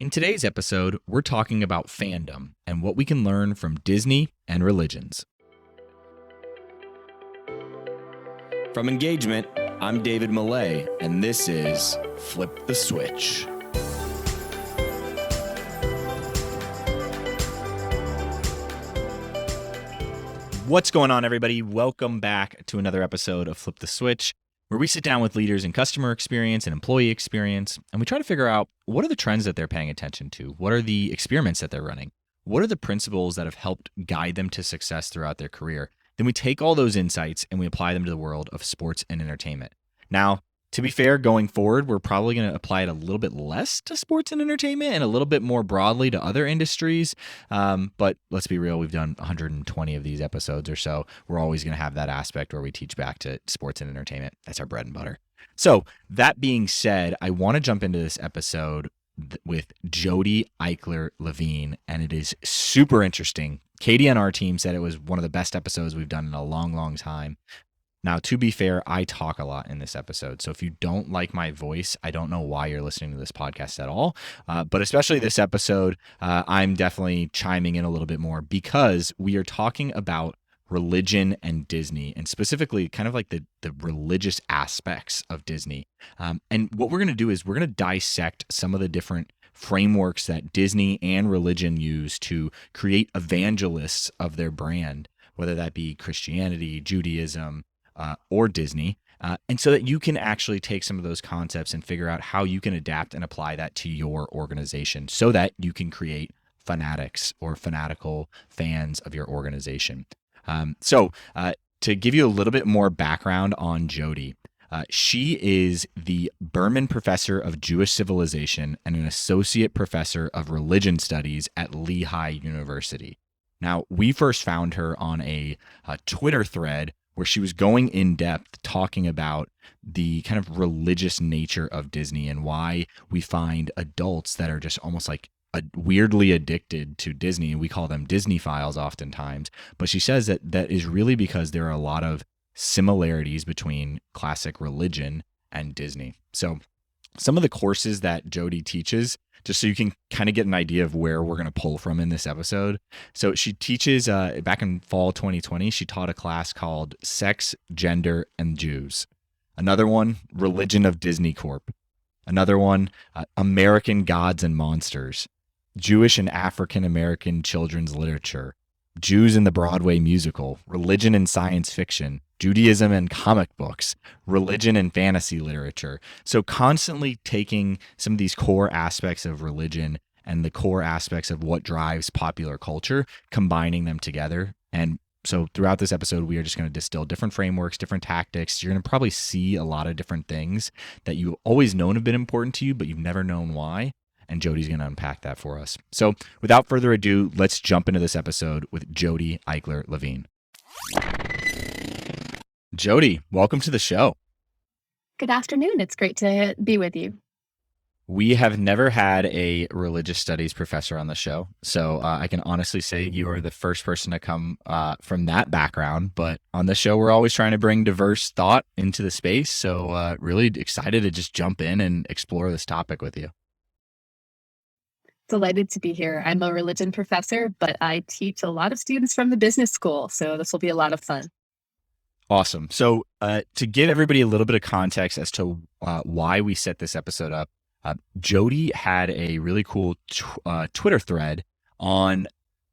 In today's episode, we're talking about fandom and what we can learn from Disney and religions. From EngageMint, I'm David Millay, and this is Flip the Switch. What's going on, everybody? Welcome back to another episode of Flip the Switch, where we sit down with leaders in customer experience and employee experience, and we try to figure out what are the trends that they're paying attention to, what are the experiments that they're running, what are the principles that have helped guide them to success throughout their career. Then we take all those insights and we apply them to the world of sports and entertainment. Now, to be fair, going forward, we're probably going to apply it a little bit less to sports and entertainment and a little bit more broadly to other industries. But let's be real, we've done 120 of these episodes or so. We're always going to have that aspect where we teach back to sports and entertainment. That's our bread and butter. So that being said, I want to jump into this episode with Jodi Eichler-Levine, and it is super interesting. Katie on our team said it was one of the best episodes we've done in a long, long time. Now, to be fair, I talk a lot in this episode, so if you don't like my voice, I don't know why you're listening to this podcast at all, but especially this episode, I'm definitely chiming in a little bit more because we are talking about religion and Disney, and specifically kind of like the religious aspects of Disney. And what we're going to do is we're going to dissect some of the different frameworks that Disney and religion use to create evangelists of their brand, whether that be Christianity, Judaism, or Disney, and so that you can actually take some of those concepts and figure out how you can adapt and apply that to your organization so that you can create fanatics or fanatical fans of your organization. So to give you a little bit more background on Jodi, she is the Berman Professor of Jewish Civilization and an Associate Professor of Religion Studies at Lehigh University. Now, we first found her on a Twitter thread where she was going in depth talking about the kind of religious nature of Disney and why we find adults that are just almost like weirdly addicted to Disney. We call them Disney files oftentimes. But she says that that is really because there are a lot of similarities between classic religion and Disney. So some of the courses that Jodi teaches, just so you can kind of get an idea of where we're going to pull from in this episode. So she teaches, back in fall 2020, she taught a class called Sex, Gender, and Jews. Another one, Religion of Disney Corp. Another one, American Gods and Monsters. Jewish and African American Children's Literature. Jews in the Broadway Musical. Religion and Science Fiction. Judaism and comic books, religion and fantasy literature. So constantly taking some of these core aspects of religion and the core aspects of what drives popular culture, combining them together. And so throughout this episode, we are just going to distill different frameworks, different tactics. You're going to probably see a lot of different things that you've always known have been important to you, but you've never known why. And Jodi's going to unpack that for us. So without further ado, let's jump into this episode with Jodi Eichler-Levine. Jodi, welcome to the show. Good afternoon. It's great to be with you. We have never had a religious studies professor on the show, so I can honestly say you are the first person to come from that background. But on the show, we're always trying to bring diverse thought into the space, so really excited to just jump in and explore this topic with you. Delighted to be here. I'm a religion professor, but I teach a lot of students from the business school, so this will be a lot of fun. Awesome. So to give everybody a little bit of context as to why we set this episode up, Jodi had a really cool Twitter thread on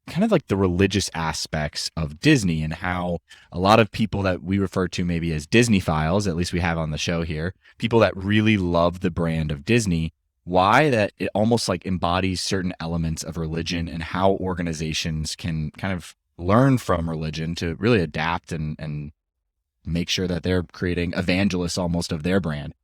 kind of like the religious aspects of Disney and how a lot of people that we refer to maybe as Disney files, at least we have on the show here, people that really love the brand of Disney, why that it almost like embodies certain elements of religion and how organizations can kind of learn from religion to really adapt and make sure that they're creating evangelists almost of their brand.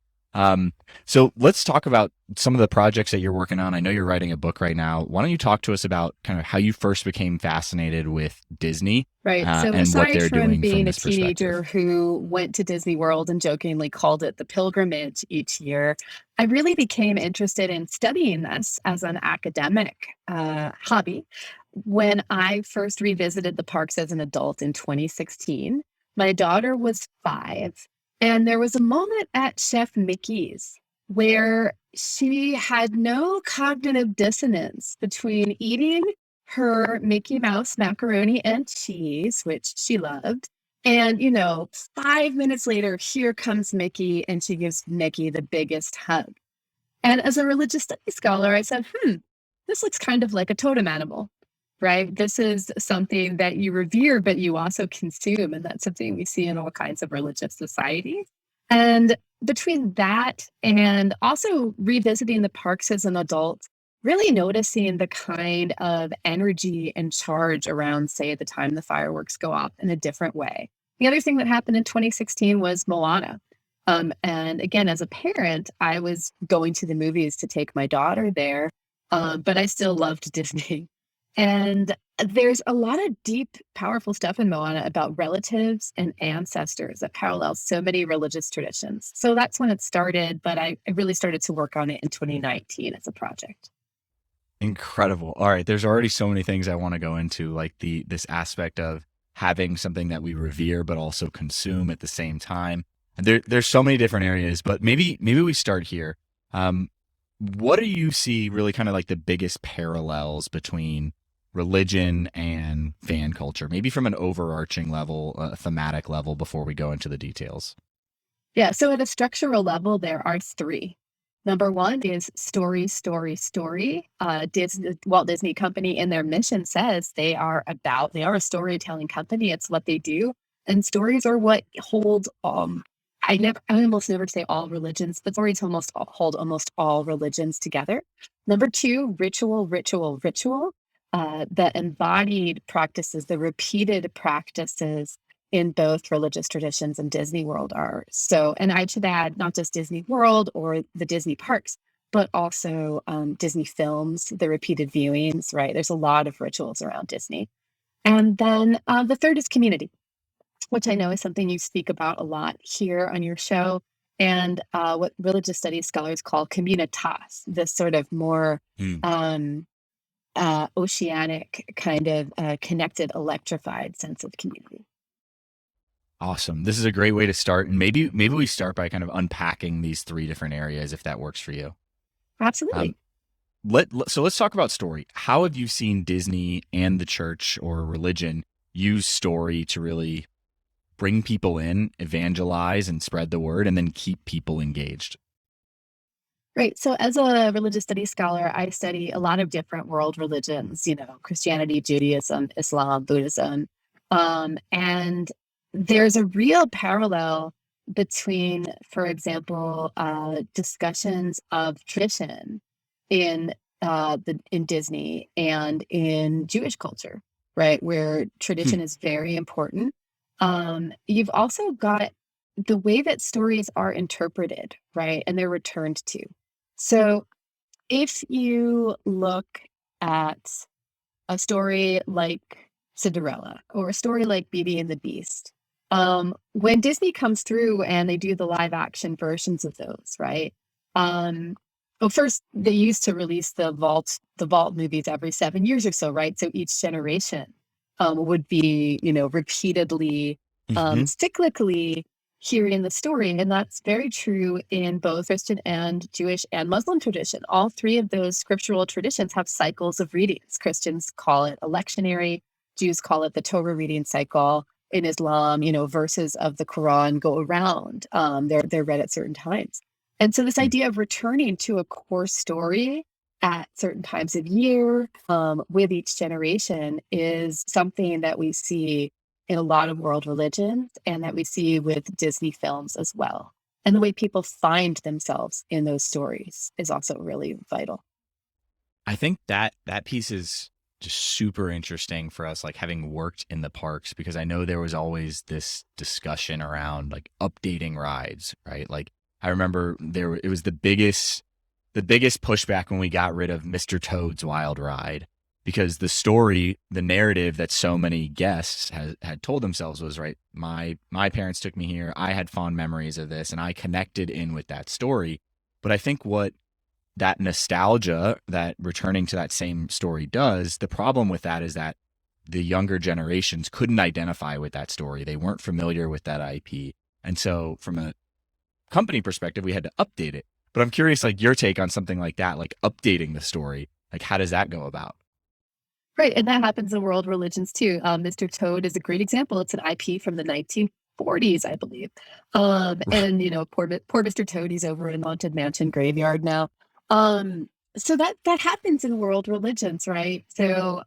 So let's talk about some of the projects that you're working on. I know you're writing a book right now. Why don't you talk to us about kind of how you first became fascinated with Disney, right? So and what they're doing being from a this teenager who went to Disney World and jokingly called it the pilgrimage each year, I really became interested in studying this as an academic hobby when I first revisited the parks as an adult in 2016. My daughter was 5, and there was a moment at Chef Mickey's where she had no cognitive dissonance between eating her Mickey Mouse macaroni and cheese, which she loved. And, 5 minutes later, here comes Mickey, and she gives Mickey the biggest hug. And as a religious studies scholar, I said, this looks kind of like a totem animal, right? This is something that you revere, but you also consume. And that's something we see in all kinds of religious societies. And between that and also revisiting the parks as an adult, really noticing the kind of energy and charge around, say, the time the fireworks go off in a different way. The other thing that happened in 2016 was Moana. And again, as a parent, I was going to the movies to take my daughter there, but I still loved Disney. And there's a lot of deep, powerful stuff in Moana about relatives and ancestors that parallels so many religious traditions. So that's when it started, but I really started to work on it in 2019 as a project. Incredible. All right. There's already so many things I want to go into, like this aspect of having something that we revere, but also consume at the same time. And there's so many different areas, but maybe we start here. What do you see really kind of like the biggest parallels between religion and fan culture, maybe from an overarching level, a thematic level, before we go into the details? Yeah, so at a structural level, there are three. Number one is story, story, story. Walt Disney Company in their mission says they are a storytelling company. It's what they do. And stories are what hold, I almost never say all religions, but stories hold almost all religions together. Number two, ritual, ritual, ritual. The embodied practices, the repeated practices in both religious traditions and Disney World are. So, and I should add, not just Disney World or the Disney parks, but also Disney films, the repeated viewings, right? There's a lot of rituals around Disney. And then the third is community, which I know is something you speak about a lot here on your show, and what religious studies scholars call communitas, this sort of more oceanic kind of connected, electrified sense of community. Awesome. This is a great way to start. And maybe we start by kind of unpacking these three different areas, if that works for you. Absolutely. So let's talk about story. How have you seen Disney and the church or religion use story to really bring people in, evangelize, and spread the word, and then keep people engaged? Right. So as a religious studies scholar, I study a lot of different world religions, Christianity, Judaism, Islam, Buddhism. And there's a real parallel between, for example, discussions of tradition in Disney and in Jewish culture, right? Where tradition is very important. You've also got the way that stories are interpreted, right? And they're returned to. So if you look at a story like Cinderella or a story like Beauty and the Beast, when Disney comes through and they do the live action versions of those, right? Well, first they used to release the Vault movies every 7 years or so, right? So each generation would be, repeatedly, cyclically hearing the story. And that's very true in both Christian and Jewish and Muslim tradition. All three of those scriptural traditions have cycles of readings. Christians call it a lectionary. Jews call it the Torah reading cycle. In Islam, verses of the Quran go around. They're read at certain times. And so this idea of returning to a core story at certain times of year with each generation is something that we see in a lot of world religions and that we see with Disney films as well. And the way people find themselves in those stories is also really vital. I think that piece is just super interesting for us, like having worked in the parks, because I know there was always this discussion around like updating rides, right? Like I remember it was the biggest pushback when we got rid of Mr. Toad's Wild Ride, because the story, the narrative that so many guests had told themselves was, right, my parents took me here, I had fond memories of this, and I connected in with that story. But I think what that nostalgia, that returning to that same story does, the problem with that is that the younger generations couldn't identify with that story. They weren't familiar with that IP. And so from a company perspective, we had to update it. But I'm curious, like your take on something like that, like updating the story. Like, how does that go about? Right, and that happens in world religions too. Mr. Toad is a great example. It's an IP from the 1940s, I believe. And poor Mr. Toad, he's over in Haunted Mansion graveyard now. So that happens in world religions, right? So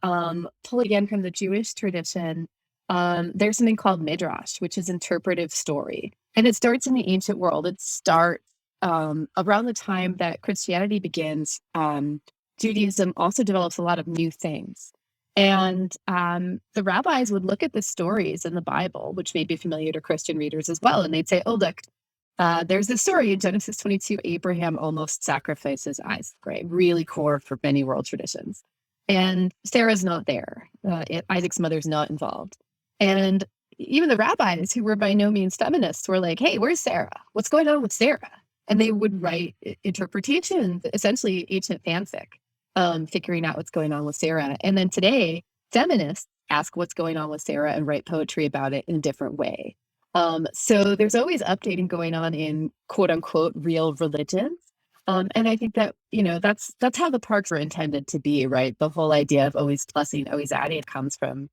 pulling again from the Jewish tradition, there's something called midrash, which is interpretive story, and it starts in the ancient world. It starts around the time that Christianity begins. Judaism also develops a lot of new things. And the rabbis would look at the stories in the Bible, which may be familiar to Christian readers as well. And they'd say, oh, look, there's this story in Genesis 22, Abraham almost sacrifices Isaac, right? Really core for many world traditions. And Sarah's not there. Isaac's mother's not involved. And even the rabbis, who were by no means feminists, were like, hey, where's Sarah? What's going on with Sarah? And they would write interpretations, essentially ancient fanfic, figuring out what's going on with Sarah. And then today, feminists ask what's going on with Sarah and write poetry about it in a different way. So there's always updating going on in quote unquote real religions. And I think that, that's how the parks are intended to be, right? The whole idea of always plussing, always adding comes from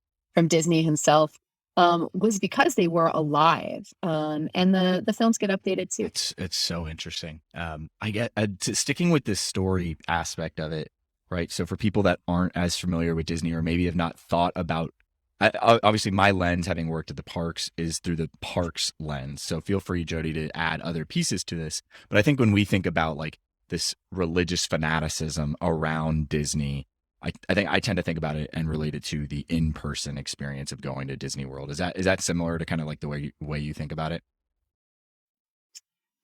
Disney himself. Was because they were alive, and the films get updated too. It's so interesting. I get sticking with this story aspect of it, right? So for people that aren't as familiar with Disney or maybe have not thought about, obviously my lens, having worked at the parks, is through the parks lens. So feel free, Jodi, to add other pieces to this. But I think when we think about like this religious fanaticism around Disney, I think I tend to think about it and relate it to the in-person experience of going to Disney World. Is that similar to kind of like the way you think about it?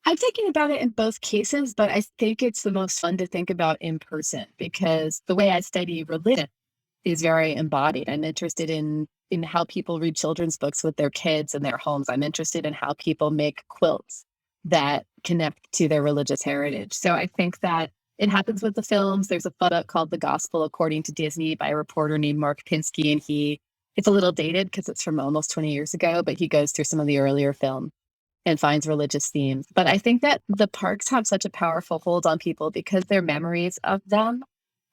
I'm thinking about it in both cases, but I think it's the most fun to think about in person because the way I study religion is very embodied. I'm interested in how people read children's books with their kids in their homes. I'm interested in how people make quilts that connect to their religious heritage. So I think that it happens with the films. There's a book called The Gospel According to Disney by a reporter named Mark Pinsky, and it's a little dated because it's from almost 20 years ago, but he goes through some of the earlier films and finds religious themes. But I think that the parks have such a powerful hold on people because their memories of them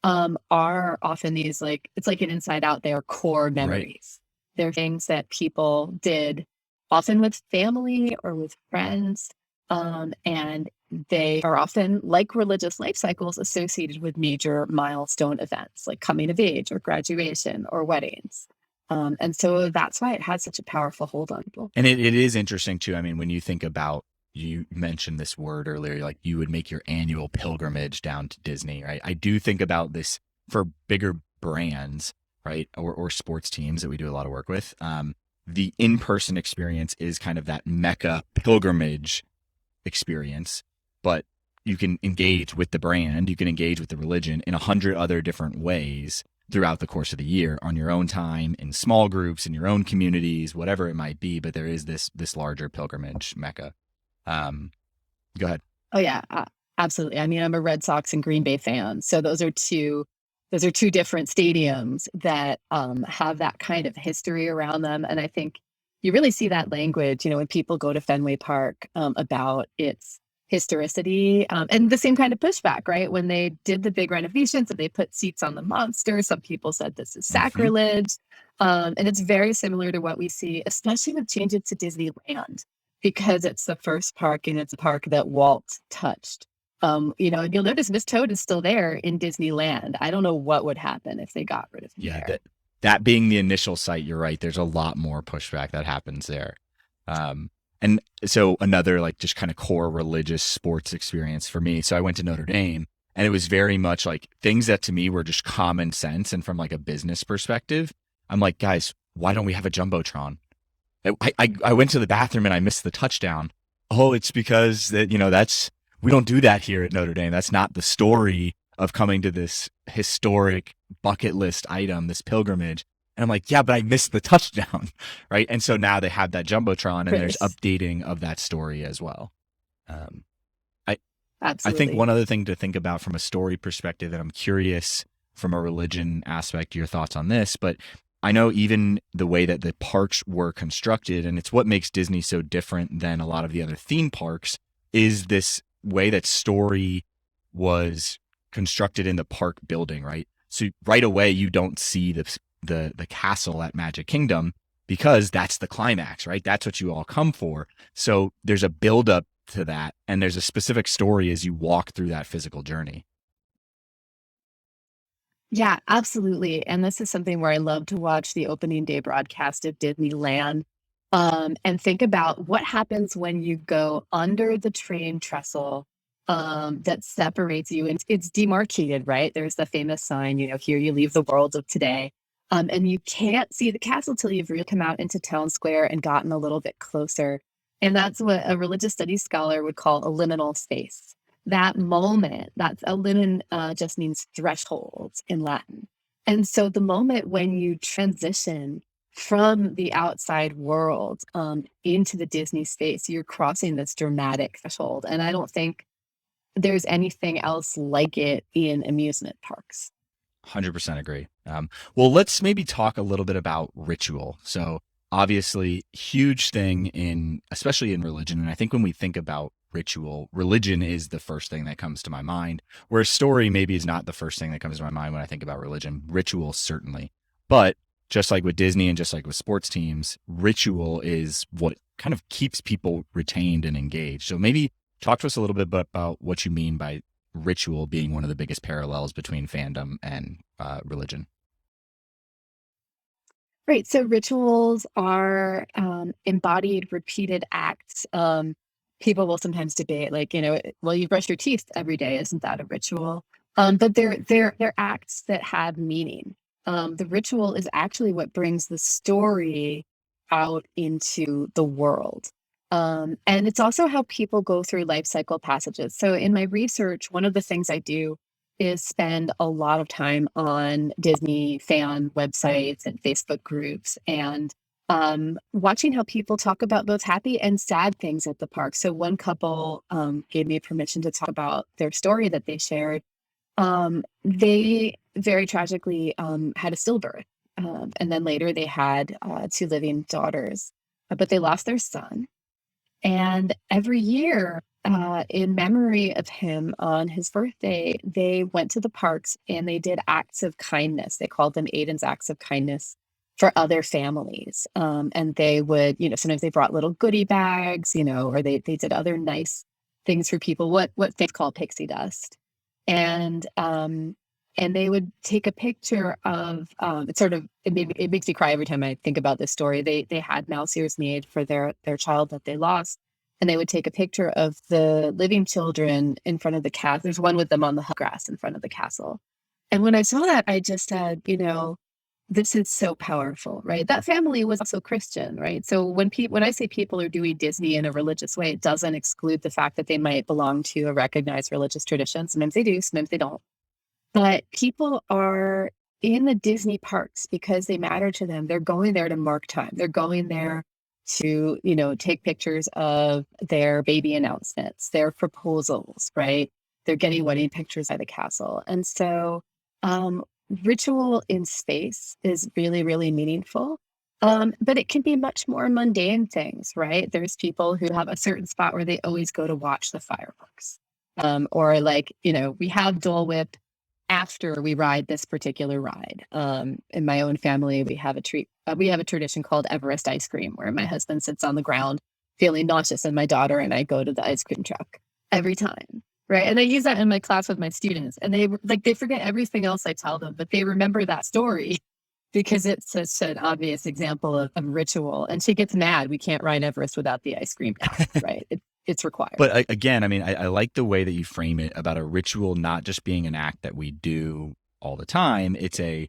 are often these, like, it's like an inside out, they are core memories. Right. They're things that people did often with family or with friends. And they are often, like religious life cycles, associated with major milestone events like coming of age or graduation or weddings. And so that's why it has such a powerful hold on people. And it is interesting too. I mean, when you think about, you mentioned this word earlier, like you would make your annual pilgrimage down to Disney, right? I do think about this for bigger brands, right? Or sports teams that we do a lot of work with. The in-person experience is kind of that Mecca pilgrimage experience, but you can engage with the brand, you can engage with the religion in 100 other different ways throughout the course of the year on your own time, in small groups, in your own communities, whatever it might be. But there is this larger pilgrimage Mecca. Go ahead. Oh yeah, absolutely. I mean, I'm a Red Sox and Green Bay fan, so those are two different stadiums that have that kind of history around them, and I think you really see that language, when people go to Fenway Park about its historicity, and the same kind of pushback, right? When they did the big renovations and they put seats on the monster, some people said this is sacrilege. And it's very similar to what we see, especially with changes to Disneyland, because it's the first park and it's a park that Walt touched. And you'll notice Miss Toad is still there in Disneyland. I don't know what would happen if they got rid of him. Yeah, that being the initial site, you're right. There's a lot more pushback that happens there. And so another like just kind of core religious sports experience for me. So I went to Notre Dame, and it was very much like things that to me were just common sense. And from like a business perspective, I'm like, guys, why don't we have a Jumbotron? I went to the bathroom and I missed the touchdown. Oh, it's because that, we don't do that here at Notre Dame. That's not the story of coming to this historic bucket list item, this pilgrimage. And I'm like, yeah, but I missed the touchdown, right? And so now they have that Jumbotron, and there's updating of that story as well. I think one other thing to think about from a story perspective, and I'm curious from a religion aspect, your thoughts on this, but I know even the way that the parks were constructed, and it's what makes Disney so different than a lot of the other theme parks, is this way that story was constructed in the park building, right? So right away you don't see the castle at Magic Kingdom because that's the climax, right? That's what you all come for. So there's a build up to that, and there's a specific story as you walk through that physical journey. Yeah, absolutely. And this is something where I love to watch the opening day broadcast of Disneyland, and think about what happens when you go under the train trestle that separates you. And it's demarcated, right? There's the famous sign, here you leave the world of today. And you can't see the castle till you've really come out into town square and gotten a little bit closer. And that's what a religious studies scholar would call a liminal space. That moment, that's a limen, just means threshold in Latin. And so the moment when you transition from the outside world into the Disney space, you're crossing this dramatic threshold. And I don't think there's anything else like it in amusement parks. 100% agree. Well, let's maybe talk a little bit about ritual. So obviously huge thing especially in religion. And I think when we think about ritual, religion is the first thing that comes to my mind, where story maybe is not the first thing that comes to my mind when I think about religion. Ritual, certainly. But just like with Disney and just like with sports teams, ritual is what kind of keeps people retained and engaged. So maybe talk to us a little bit about what you mean by ritual being one of the biggest parallels between fandom and religion. Right. So rituals are embodied, repeated acts. People will sometimes debate, like, well, you brush your teeth every day. Isn't that a ritual? But they're acts that have meaning. The ritual is actually what brings the story out into the world. And it's also how people go through life cycle passages. So in my research, one of the things I do is spend a lot of time on Disney fan websites and Facebook groups, and watching how people talk about both happy and sad things at the park. So one couple gave me permission to talk about their story that they shared. They very tragically had a stillbirth, and then later they had two living daughters, but they lost their son. And every year, in memory of him on his birthday, they went to the parks and they did acts of kindness. They called them Aiden's Acts of Kindness for other families. And they would, sometimes they brought little goodie bags, or they did other nice things for people, what they call pixie dust. And they would take a picture of it makes me cry every time I think about this story. They had mouse ears made for their child that they lost, and they would take a picture of the living children in front of the castle. There's one with them on the grass in front of the castle. And when I saw that, I just said, this is so powerful, right? That family was also Christian, right? So when I say people are doing Disney in a religious way, it doesn't exclude the fact that they might belong to a recognized religious tradition. Sometimes they do, sometimes they don't. But people are in the Disney parks because they matter to them. They're going there to mark time. They're going there to, take pictures of their baby announcements, their proposals, right? They're getting wedding pictures at the castle. And so ritual in space is really, really meaningful. But it can be much more mundane things, right? There's people who have a certain spot where they always go to watch the fireworks. Or we have Dole Whip after we ride this particular ride. In my own family, we have a tradition called Everest ice cream, where my husband sits on the ground feeling nauseous, and my daughter and I go to the ice cream truck every time, right? And I use that in my class with my students, and they forget everything else I tell them, but they remember that story because it's such an obvious example of ritual. And she gets mad. We can't ride Everest without the ice cream now, right? It's required. But again, I mean, I like the way that you frame it about a ritual not just being an act that we do all the time. It's a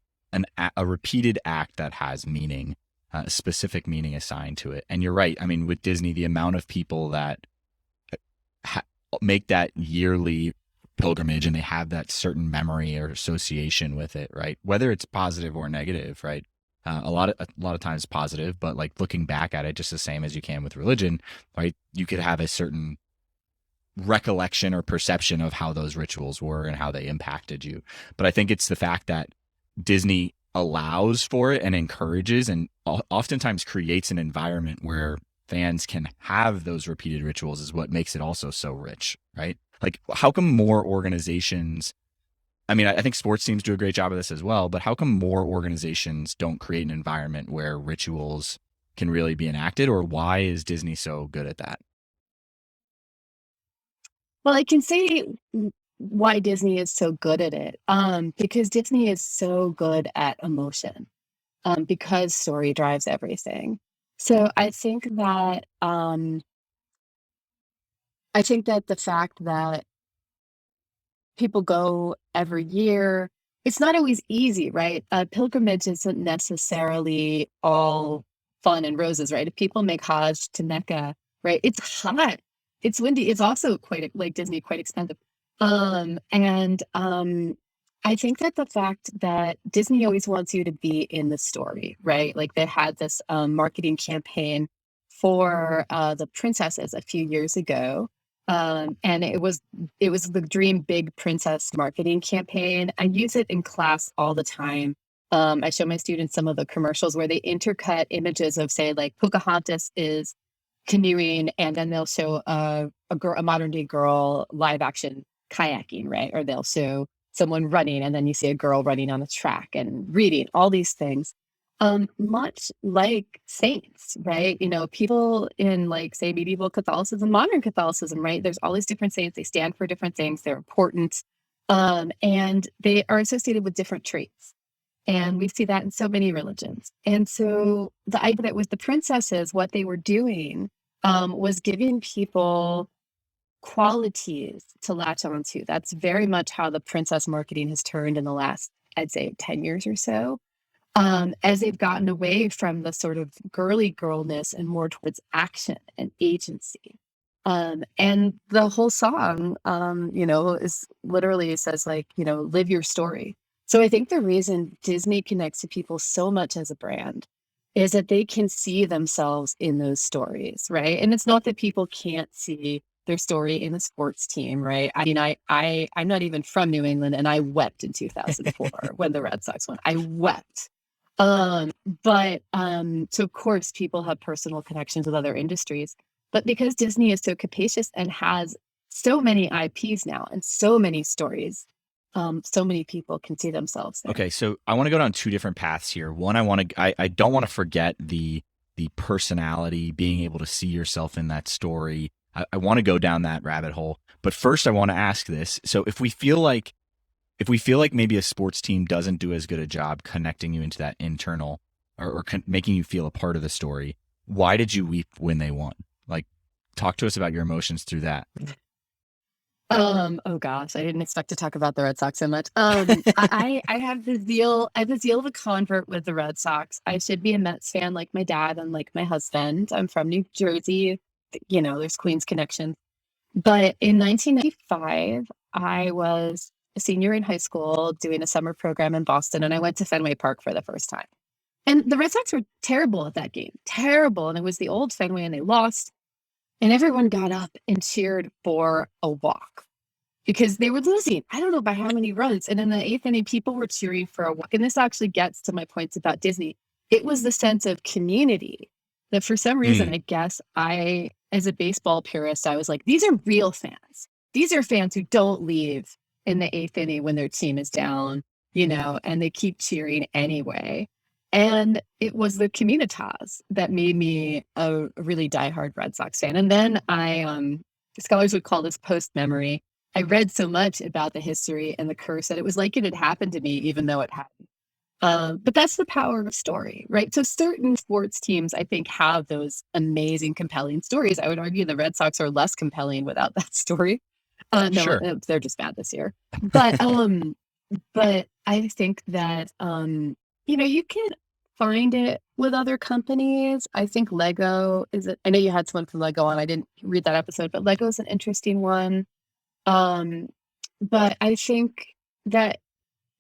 repeated act that has meaning, a specific meaning assigned to it. And you're right. I mean, with Disney, the amount of people that make that yearly pilgrimage and they have that certain memory or association with it, right? Whether it's positive or negative, right? A lot of times positive, but like looking back at it, just the same as you can with religion, right? You could have a certain recollection or perception of how those rituals were and how they impacted you. But I think it's the fact that Disney allows for it and encourages and oftentimes creates an environment where fans can have those repeated rituals is what makes it also so rich, right? Like, how come more organizations, I mean, I think sports teams do a great job of this as well, but how come more organizations don't create an environment where rituals can really be enacted, or why is Disney so good at that? Well, I can say why Disney is so good at it. Because Disney is so good at emotion. Because story drives everything. So I think that the fact that people go every year, it's not always easy, right? Pilgrimage isn't necessarily all fun and roses, right? If people make Hajj to Mecca, right? It's hot, it's windy, it's also quite like Disney, quite expensive. And I think that the fact that Disney always wants you to be in the story, right? Like they had this marketing campaign for the princesses a few years ago. And it was the Dream Big Princess marketing campaign. I use it in class all the time. I show my students some of the commercials where they intercut images of, say, like Pocahontas is canoeing, and then they'll show a modern day girl live action kayaking, right? Or they'll show someone running, and then you see a girl running on a track and reading, all these things. Much like saints, right? You know, people in, like, say, medieval Catholicism, modern Catholicism, right? There's all these different saints. They stand for different things. They're important. And they are associated with different traits. And we see that in so many religions. And so the idea that with the princesses, what they were doing was giving people qualities to latch onto. That's very much how the princess marketing has turned in the last, I'd say, 10 years or so. As they've gotten away from the sort of girly girlness and more towards action and agency. And the whole song, is literally says, like, live your story. So I think the reason Disney connects to people so much as a brand is that they can see themselves in those stories, right? And it's not that people can't see their story in a sports team, right? I mean, I'm not even from New England, and I wept in 2004 when the Red Sox won. I wept. So of course people have personal connections with other industries, but because Disney is so capacious and has so many IPs now and so many stories, so many people can see themselves there. Okay, so I want to go down two different paths here. One, I don't want to forget the personality, being able to see yourself in that story. I want to go down that rabbit hole. But first I want to ask this. So if we feel like maybe a sports team doesn't do as good a job connecting you into that internal or making you feel a part of the story, why did you weep when they won? Like, talk to us about your emotions through that. Oh gosh, I didn't expect to talk about the Red Sox so much. I have the zeal, of a convert with the Red Sox. I should be a Mets fan like my dad and like my husband. I'm from New Jersey. There's Queens connection. But in 1995, I was a senior in high school doing a summer program in Boston, and I went to Fenway Park for the first time. And the Red Sox were terrible at that game, terrible. And it was the old Fenway, and they lost. And everyone got up and cheered for a walk because they were losing. I don't know by how many runs. And in the eighth inning, people were cheering for a walk. And this actually gets to my points about Disney. It was the sense of community that for some reason, I guess as a baseball purist, I was like, these are real fans. These are fans who don't leave in the eighth inning when their team is down, and they keep cheering anyway. And it was the communitas that made me a really diehard Red Sox fan. And then scholars would call this post-memory. I read so much about the history and the curse that it was like it had happened to me, even though it hadn't. But that's the power of a story, right? So certain sports teams, I think, have those amazing, compelling stories. I would argue the Red Sox are less compelling without that story. No, Sure. they're just bad this year. But I think that you can find it with other companies. I think Lego I know you had someone from Lego on. I didn't read that episode, but Lego is an interesting one. But I think that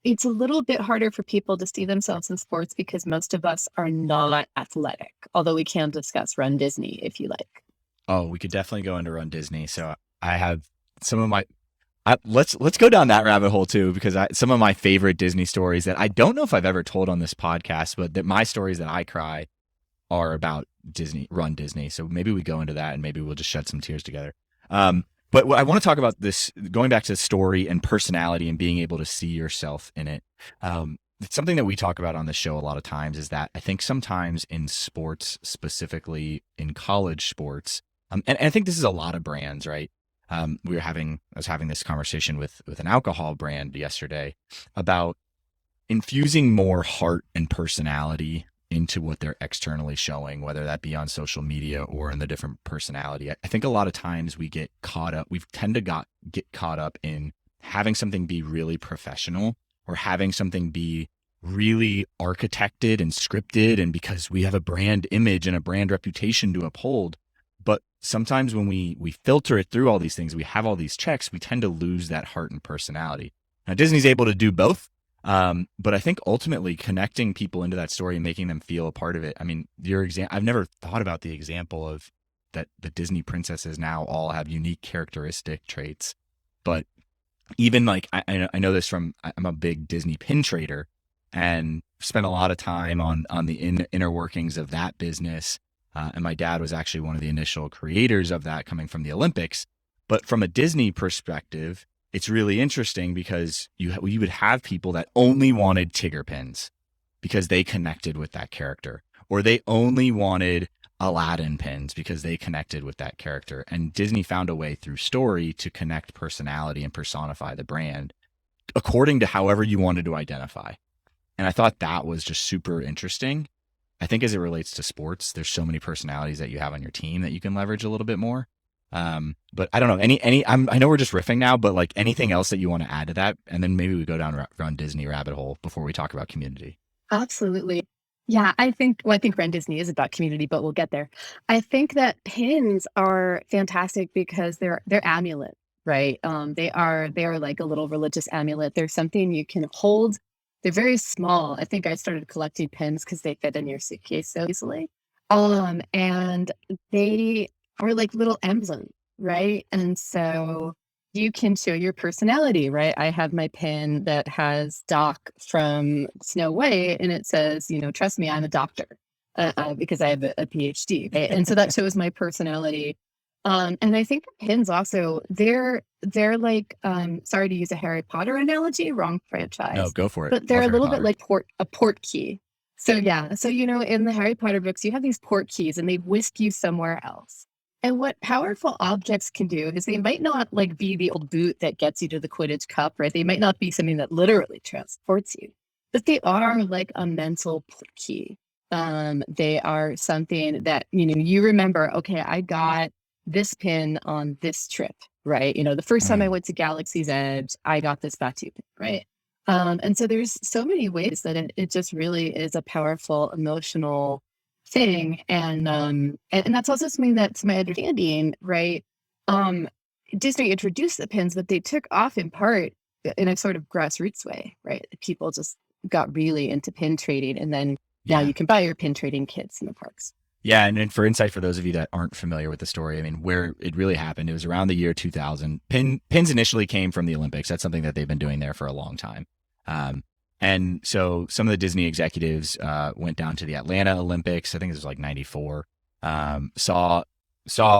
it's a little bit harder for people to see themselves in sports because most of us are not athletic, although we can discuss runDisney if you like. Oh, we could definitely go into runDisney. So I have some of my let's go down that rabbit hole too, because some of my favorite Disney stories that I don't know if I've ever told on this podcast, but that my stories that I cry are about Run Disney. So maybe we go into that and maybe we'll just shed some tears together. But what I want to talk about this, going back to story and personality and being able to see yourself in it. It's something that we talk about on the show a lot of times, is that I think sometimes in sports, specifically in college sports, and I think this is a lot of brands, right? I was having this conversation with an alcohol brand yesterday about infusing more heart and personality into what they're externally showing, whether that be on social media or in the different personality. I think a lot of times we get caught up, get caught up in having something be really professional or having something be really architected and scripted, and because we have a brand image and a brand reputation to uphold. But sometimes when we filter it through all these things, we have all these checks, we tend to lose that heart and personality. Now, Disney's able to do both. But I think ultimately connecting people into that story and making them feel a part of it. I mean, I've never thought about the example of that the Disney princesses now all have unique characteristic traits. But even like, I know this from, I'm a big Disney pin trader and spent a lot of time on the inner workings of that business. And my dad was actually one of the initial creators of that, coming from the Olympics. But from a Disney perspective, it's really interesting because you would have people that only wanted Tigger pins because they connected with that character, or they only wanted Aladdin pins because they connected with that character. And Disney found a way through story to connect personality and personify the brand according to however you wanted to identify. And I thought that was just super interesting. I think as it relates to sports, there's so many personalities that you have on your team that you can leverage a little bit more. But I don't know, I know we're just riffing now, but like anything else that you want to add to that, and then maybe we go down Run Disney rabbit hole before we talk about community. Absolutely. Yeah, I think Run Disney is about community, but we'll get there. I think that pins are fantastic because they're amulet, right? They are like a little religious amulet. They're something you can hold. They're very small. I think I started collecting pins because they fit in your suitcase so easily. And they are like little emblems, right? And so you can show your personality, right? I have my pin that has Doc from Snow White, and it says, trust me, I'm a doctor, because I have a PhD, right? And so that shows my personality. And I think pins also, they're like, sorry to use a Harry Potter analogy, wrong franchise. No, go for it. But they're a little bit like a port key. So yeah, so in the Harry Potter books, you have these port keys and they whisk you somewhere else. And what powerful objects can do is they might not like be the old boot that gets you to the Quidditch Cup, right? They might not be something that literally transports you, but they are like a mental port key. They are something that, you remember, okay, I got this pin on this trip, right? The first time I went to Galaxy's Edge, I got this Batu pin, right? And so there's so many ways that it just really is a powerful emotional thing. And that's also something that's my understanding, right? Disney introduced the pins, but they took off in part in a sort of grassroots way, right? People just got really into pin trading, and then now you can buy your pin trading kits in the parks. Yeah, and then for insight, for those of you that aren't familiar with the story, I mean, where it really happened, it was around the year 2000. Pins initially came from the Olympics. That's something that they've been doing there for a long time. And so some of the Disney executives went down to the Atlanta Olympics. I think this was like 94. Saw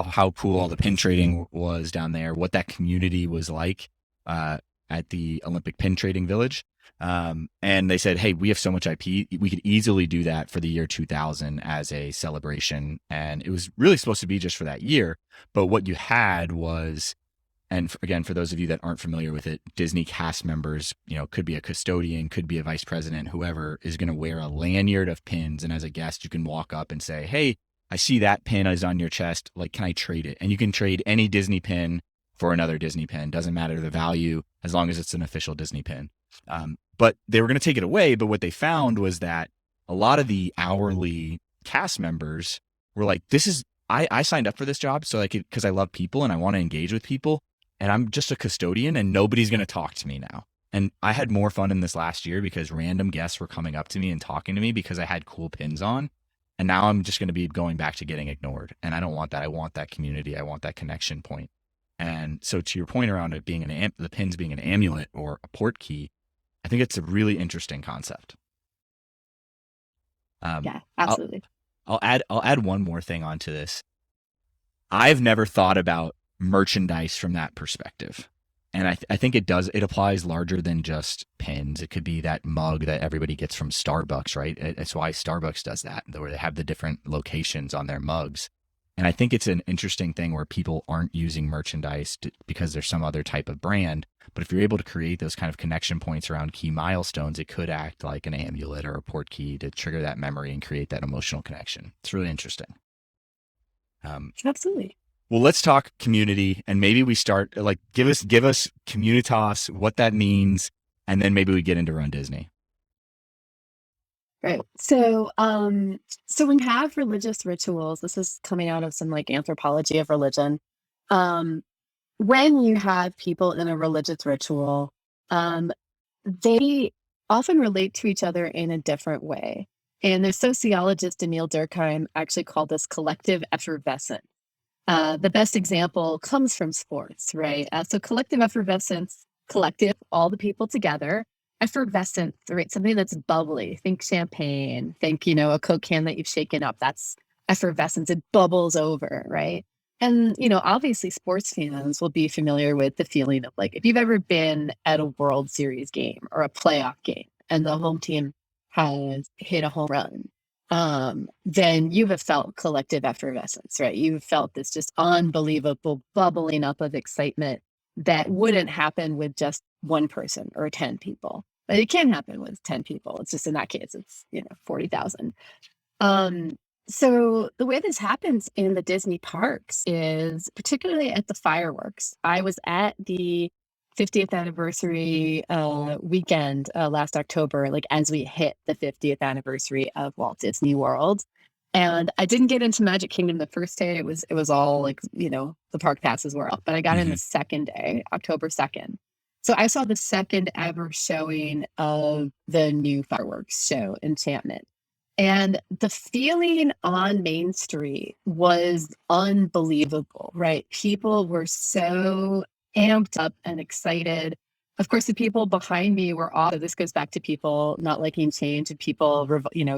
how cool all the pin trading was down there, what that community was like at the Olympic Pin Trading Village. And they said, hey, we have so much IP, we could easily do that for the year 2000 as a celebration. And it was really supposed to be just for that year. But what you had was, and again, for those of you that aren't familiar with it, Disney cast members, could be a custodian, could be a vice president, whoever is going to wear a lanyard of pins. And as a guest, you can walk up and say, hey, I see that pin is on your chest. Like, can I trade it? And you can trade any Disney pin for another Disney pin. Doesn't matter the value, as long as it's an official Disney pin. But they were going to take it away. But what they found was that a lot of the hourly cast members were like, I signed up for this job because I love people and I want to engage with people. And I'm just a custodian and nobody's going to talk to me now. And I had more fun in this last year because random guests were coming up to me and talking to me because I had cool pins on. And now I'm just going to be going back to getting ignored. And I don't want that. I want that community. I want that connection point. And so to your point around it being the pins being an amulet or a port key, I think it's a really interesting concept. Yeah, absolutely. I'll add one more thing onto this. I've never thought about merchandise from that perspective. And I think it applies larger than just pins. It could be that mug that everybody gets from Starbucks, right? That's why Starbucks does that, where they have the different locations on their mugs. And I think it's an interesting thing where people aren't using merchandise because there's some other type of brand. But if you're able to create those kind of connection points around key milestones, it could act like an amulet or a port key to trigger that memory and create that emotional connection. It's really interesting. Absolutely. Well, let's talk community, and maybe we start like give us communitas, what that means, and then maybe we get into runDisney. Right. So when we have religious rituals, this is coming out of some like anthropology of religion. Um, when you have people in a religious ritual, um, they often relate to each other in a different way. And the sociologist Emil Durkheim actually called this collective effervescence. The best example comes from sports, right? So collective effervescence, collective, all the people together, effervescent, right? Something that's bubbly. Think champagne, think, a Coke can that you've shaken up. That's effervescence. It bubbles over, right? And, obviously sports fans will be familiar with the feeling of like, if you've ever been at a World Series game or a playoff game and the home team has hit a home run, then you have felt collective effervescence, right? You've felt this just unbelievable bubbling up of excitement that wouldn't happen with just one person or 10 people. But it can happen with 10 people. It's just in that case, it's, 40,000. So the way this happens in the Disney parks is particularly at the fireworks. I was at the 50th anniversary weekend last October, like as we hit the 50th anniversary of Walt Disney World. And I didn't get into Magic Kingdom the first day. It was all like, the park passes were up, but I got in the second day, October 2nd. So I saw the second ever showing of the new fireworks show, Enchantment. And the feeling on Main Street was unbelievable, right? People were so amped up and excited. Of course, the people behind me were also, this goes back to people not liking change and people,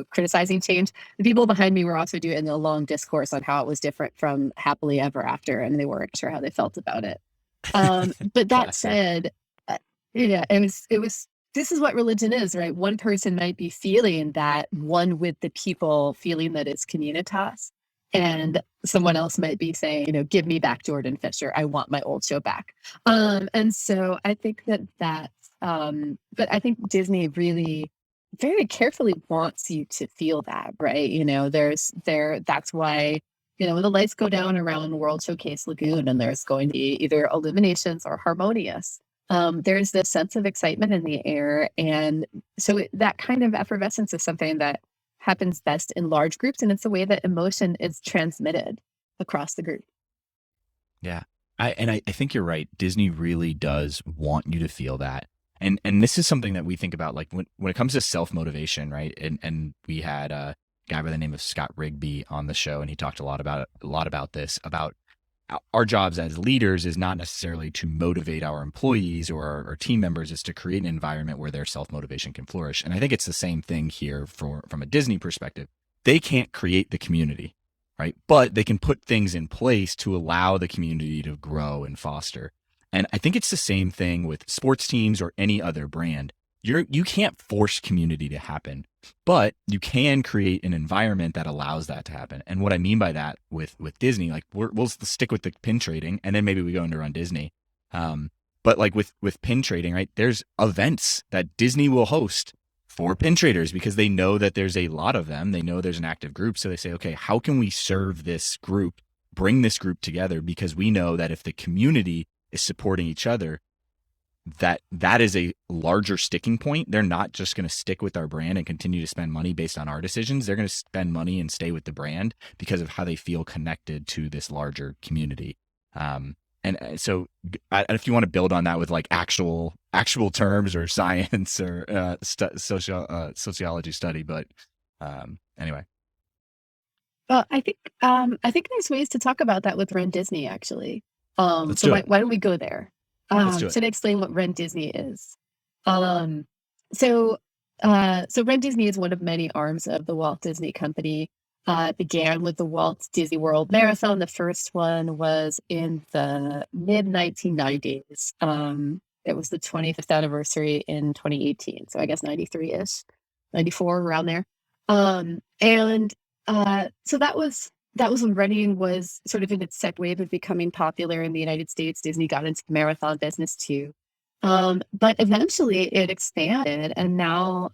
criticizing change. The people behind me were also doing a long discourse on how it was different from Happily Ever After, and they weren't sure how they felt about it. But that said, yeah, it was, this is what religion is, right? One person might be feeling that one with the people, feeling that it's communitas. And someone else might be saying, give me back Jordan Fisher. I want my old show back. And so I think but I think Disney really very carefully wants you to feel that, right? That's why, when the lights go down around World Showcase Lagoon and there's going to be either illuminations or harmonious, there's this sense of excitement in the air. And so that kind of effervescence is something that happens best in large groups. And it's the way that emotion is transmitted across the group. Yeah. I think you're right. Disney really does want you to feel that. And this is something that we think about, like when it comes to self-motivation, right? And we had a guy by the name of Scott Rigby on the show, and he talked a lot about this, about our jobs as leaders is not necessarily to motivate our employees or our team members, is to create an environment where their self-motivation can flourish. And I think it's the same thing here from a Disney perspective. They can't create the community, right? But they can put things in place to allow the community to grow and foster. And I think it's the same thing with sports teams or any other brand. You can't force community to happen, but you can create an environment that allows that to happen. And what I mean by that with Disney, like we'll stick with the pin trading, and then maybe we go into runDisney. But like with pin trading, right? There's events that Disney will host for pin traders because they know that there's a lot of them. They know there's an active group, so they say, okay, how can we serve this group, bring this group together? Because we know that if the community is supporting each other, that is a larger sticking point. They're not just going to stick with our brand and continue to spend money based on our decisions. They're going to spend money and stay with the brand because of how they feel connected to this larger community. And so if you want to build on that with like actual terms or science or sociology study, but anyway. Well, I think there's ways to talk about that with runDisney actually. Why don't we go there? To explain what runDisney is. So runDisney is one of many arms of the Walt Disney Company. Began with the Walt Disney World Marathon. The first one was in the mid 1990s. It was the 25th anniversary in 2018. So I guess 93-ish, 94, around there. And so that was when running was sort of in its second wave of becoming popular in the United States. Disney got into the marathon business too. But eventually it expanded, and now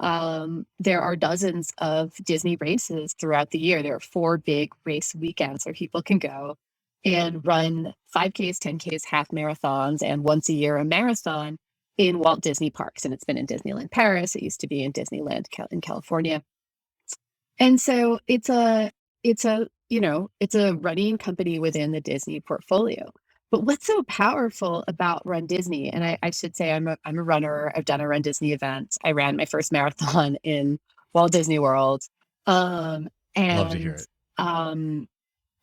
there are dozens of Disney races throughout the year. There are 4 big race weekends where people can go and run 5Ks, 10Ks, half marathons, and once a year a marathon in Walt Disney parks. And it's been in Disneyland Paris. It used to be in Disneyland in California. And so it's a it's a running company within the Disney portfolio. But what's so powerful about runDisney, and I should say I'm a runner. I've done a runDisney event. I ran my first marathon in Walt Disney World. Love to hear And it.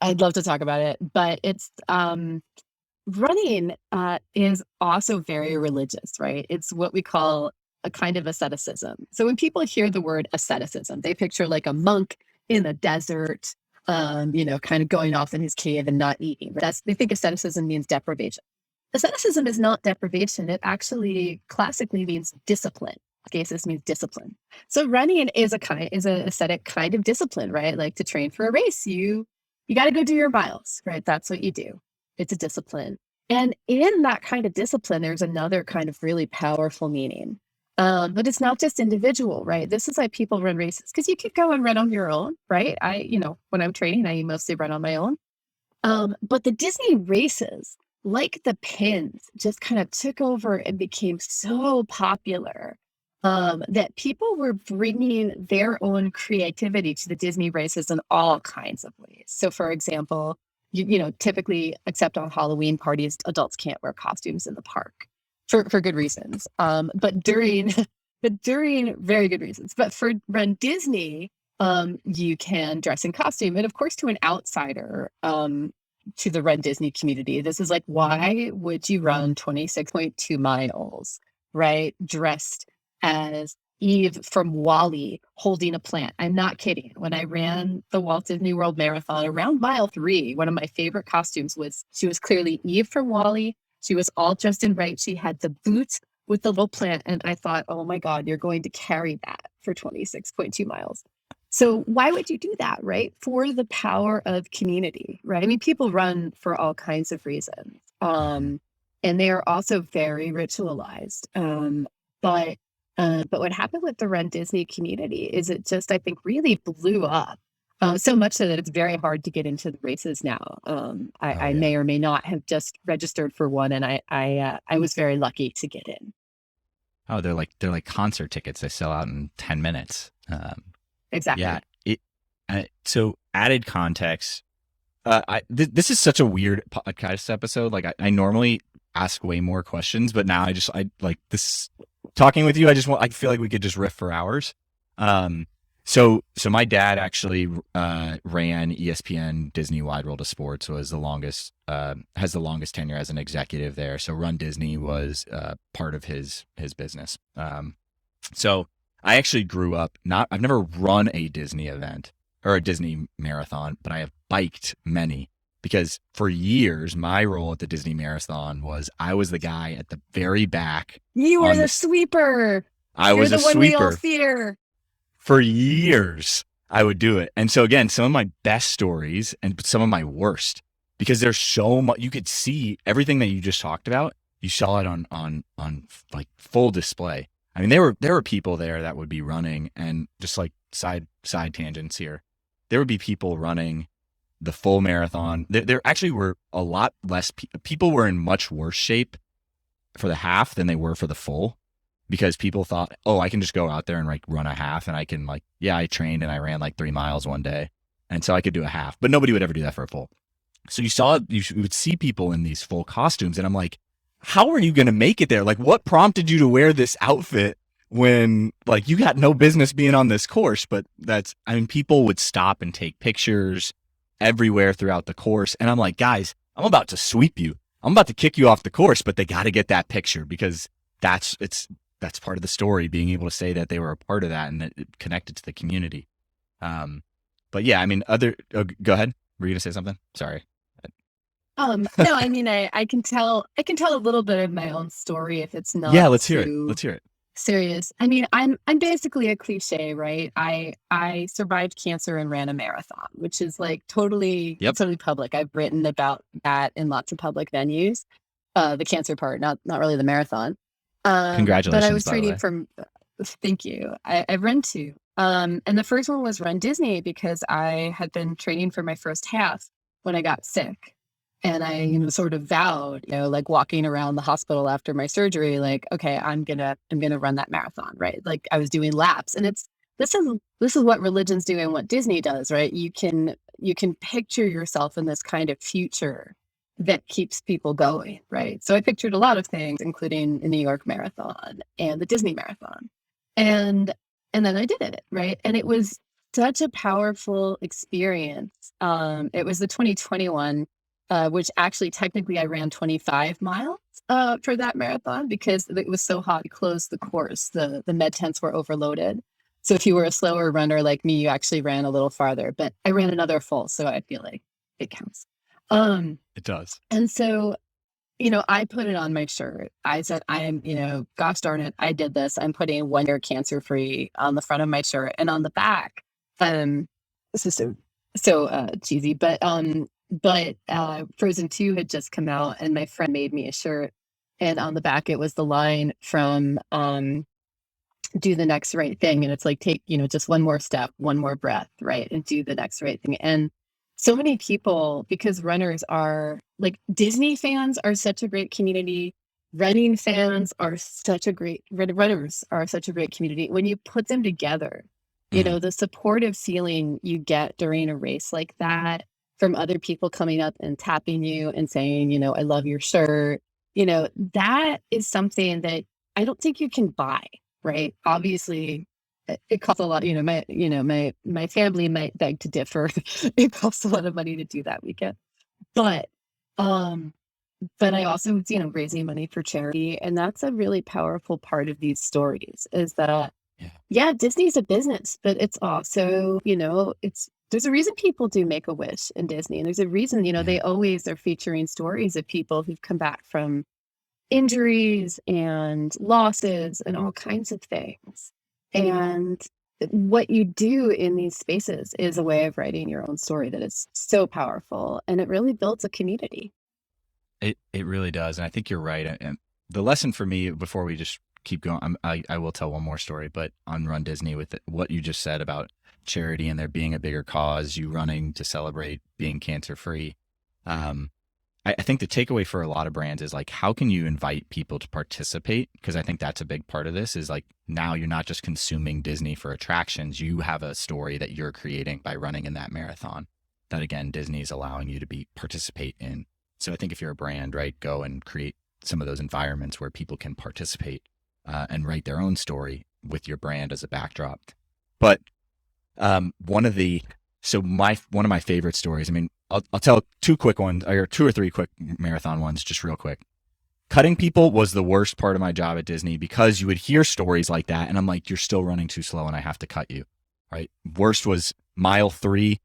I'd love to talk about it, but it's running is also very religious, right? It's what we call a kind of asceticism. So when people hear the word asceticism, they picture like a monk in the desert, kind of going off in his cave and not eating. They think asceticism means deprivation. Asceticism is not deprivation. It actually classically means discipline. Ascesis means discipline. So running is an ascetic kind of discipline, right? Like to train for a race, you got to go do your miles, right? That's what you do. It's a discipline. And in that kind of discipline, there's another kind of really powerful meaning. But it's not just individual, right? This is why people run races, because you could go and run on your own, right? When I'm training, I mostly run on my own. But the Disney races, like the pins, just kind of took over and became so popular that people were bringing their own creativity to the Disney races in all kinds of ways. So, for example, typically, except on Halloween parties, adults can't wear costumes in the park for good reasons. But during very good reasons. But for runDisney, you can dress in costume, and of course, to an outsider, to the runDisney community, this is like, why would you run 26.2 miles, right, dressed as Eve from WALL-E holding a plant? I'm not kidding. When I ran the Walt Disney World Marathon around mile 3, one of my favorite costumes was, she was clearly Eve from WALL-E. She was all dressed in white. She had the boots with the little plant. And I thought, oh my God, you're going to carry that for 26.2 miles. So why would you do that, right? For the power of community, right? I mean, people run for all kinds of reasons. And they are also very ritualized. But what happened with the runDisney community is it just, I think, really blew up. So much so that it's very hard to get into the races now. I may or may not have just registered for one, and I was very lucky to get in. Oh, they're like concert tickets. They sell out in 10 minutes. Exactly. Yeah. So added context. This is such a weird podcast episode. Like I normally ask way more questions, but now I like this talking with you. I feel like we could just riff for hours. So my dad actually ran ESPN Disney Wide World of Sports, has the longest tenure as an executive there. So runDisney was part of his business. So I actually grew up I've never run a Disney event or a Disney marathon, but I have biked many, because for years my role at the Disney Marathon was I was the guy at the very back. You were the sweeper. I was a the one sweeper. We all fear. For years, I would do it. And so again, some of my best stories and some of my worst, because there's so much, you could see everything that you just talked about. You saw it on like full display. I mean, there were people there that would be running, and just like side tangents here, there would be people running the full marathon. There actually were a lot less people were in much worse shape for the half than they were for the full. Because people thought, oh, I can just go out there and like run a half, and I can I trained and I ran like 3 miles one day, and so I could do a half, but nobody would ever do that for a full. So you would see people in these full costumes, and I'm like, how are you going to make it there? Like, what prompted you to wear this outfit when like you got no business being on this course? But people would stop and take pictures everywhere throughout the course, and I'm like, guys, I'm about to sweep you. I'm about to kick you off the course, but they got to get that picture, because that's part of the story, being able to say that they were a part of that and that it connected to the community. But yeah, I mean, go ahead. Were you gonna say something? Sorry. No, I mean, I can tell a little bit of my own story if it's Yeah, not let's hear it. too Let's hear it. serious. I mean, I'm basically a cliche, right? I survived cancer and ran a marathon, which is like Yep. totally public. I've written about that in lots of public venues. The cancer part, not really the marathon. But I Congratulations, was by the training way. for thank you. I've run two. And the first one was Run Disney because I had been training for my first half when I got sick. And I, sort of vowed, like walking around the hospital after my surgery, like, okay, I'm gonna run that marathon, right? Like I was doing laps. And this is what religions do and what Disney does, right? You can picture yourself in this kind of future that keeps people going, right? So I pictured a lot of things, including the New York Marathon and the Disney Marathon. And and then I did it, right? And it was such a powerful experience. It was the 2021, which actually technically I ran 25 miles for that marathon because it was so hot. We closed the course. The med tents were overloaded. So if you were a slower runner like me, you actually ran a little farther. But I ran another full, so I feel like it counts. Um, It does. and so I put it on my shirt. I said, I am, gosh darn it, I did this. I'm putting 1 year cancer free on the front of my shirt and on the back. Um, this is so cheesy, but Frozen 2 had just come out and my friend made me a shirt. And on the back it was the line from do the next right thing. And it's like, take, just one more step, one more breath, right? And do the next right thing. And so many people, because runners are like Disney fans are such a great community. Running fans are such a great, runners are such a great community. When you put them together, Mhm. the supportive feeling you get during a race like that from other people coming up and tapping you and saying, I love your shirt, that is something that I don't think you can buy, right? Obviously, it costs a lot. My family might beg to differ. It costs a lot of money to do that weekend, but um, but I also, raising money for charity, and that's a really powerful part of these stories. Is that Yeah. yeah, Disney's a business, but it's also, it's there's a reason people do Make a Wish in Disney, and there's a reason, Yeah. they always are featuring stories of people who've come back from injuries and losses and all kinds of things. And what you do in these spaces is a way of writing your own story that is so powerful and it really builds a community. It really does, and I think you're right. And the lesson for me, before we just keep going, I will tell one more story, but on Run Disney with what you just said about charity and there being a bigger cause, you running to celebrate being cancer free. Um, I think the takeaway for a lot of brands is like, how can you invite people to participate? Because I think that's a big part of this is like now you're not just consuming Disney for attractions. You have a story that you're creating by running in that marathon that again, Disney's allowing you to participate in. So I think if you're a brand, right, go and create some of those environments where people can participate and write their own story with your brand as a backdrop. But one of my favorite stories. I mean, I'll tell two quick ones, or two or three quick marathon ones, just real quick. Cutting people was the worst part of my job at Disney because you would hear stories like that, and I'm like, you're still running too slow, and I have to cut you. Right. Worst was mile 3.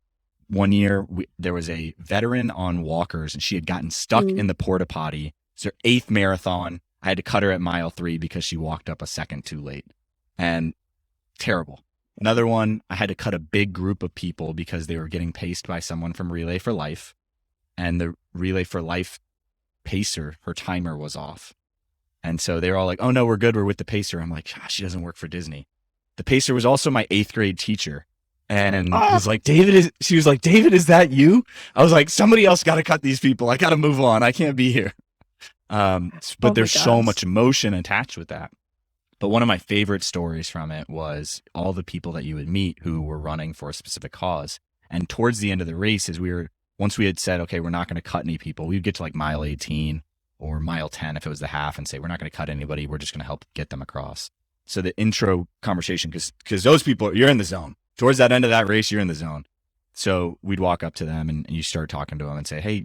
One year, there was a veteran on walkers, and she had gotten stuck in the porta potty. It's her 8th marathon. I had to cut her at mile 3 because she walked up a second too late, and terrible. Another one, I had to cut a big group of people because they were getting paced by someone from Relay for Life. And the Relay for Life pacer, her timer was off. And so they were all like, oh no, we're good. We're with the pacer. I'm like, she doesn't work for Disney. The pacer was also my 8th grade teacher. And was like, she was like, David, is that you? I was like, somebody else got to cut these people. I got to move on. I can't be here. But there's so much emotion attached with that. But one of my favorite stories from it was all the people that you would meet who were running for a specific cause. And towards the end of the race, once we had said, okay, we're not going to cut any people, we'd get to like mile 18 or mile 10 if it was the half and say, we're not going to cut anybody. We're just going to help get them across. So the intro conversation, because those people, you're in the zone. Towards that end of that race, you're in the zone. So we'd walk up to them and you start talking to them and say, hey,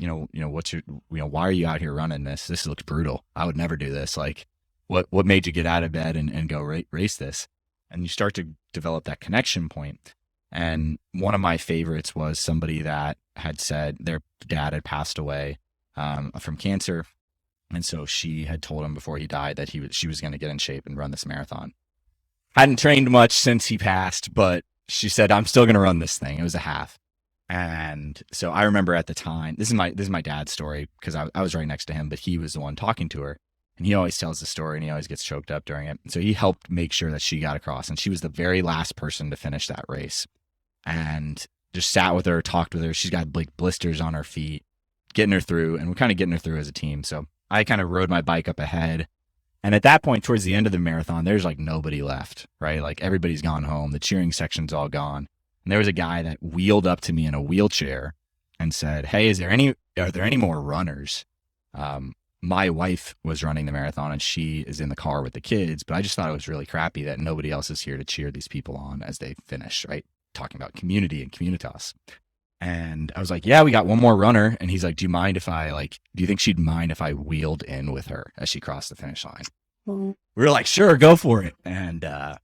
why are you out here running this? This looks brutal. I would never do this. Like, what made you get out of bed and go race this? And you start to develop that connection point. And one of my favorites was somebody that had said their dad had passed away from cancer. And so she had told him before he died that she was going to get in shape and run this marathon. Hadn't trained much since he passed, but she said, I'm still going to run this thing. It was a half. And so I remember at the time, this is my dad's story because I was right next to him, but he was the one talking to her. And he always tells the story and he always gets choked up during it. And so he helped make sure that she got across. And she was the very last person to finish that race. And just sat with her, talked with her. She's got like blisters on her feet, getting her through. And we're kind of getting her through as a team. So I kind of rode my bike up ahead. And at that point, towards the end of the marathon, there's like nobody left, right? Like everybody's gone home. The cheering section's all gone. And there was a guy that wheeled up to me in a wheelchair and said, hey, are there any more runners? My wife was running the marathon and she is in the car with the kids, but I just thought it was really crappy that nobody else is here to cheer these people on as they finish, right? Talking about community and communitas. And I was like, yeah, we got one more runner. And he's like, do you think she'd mind if I wheeled in with her as she crossed the finish line? We were like, sure, go for it. And I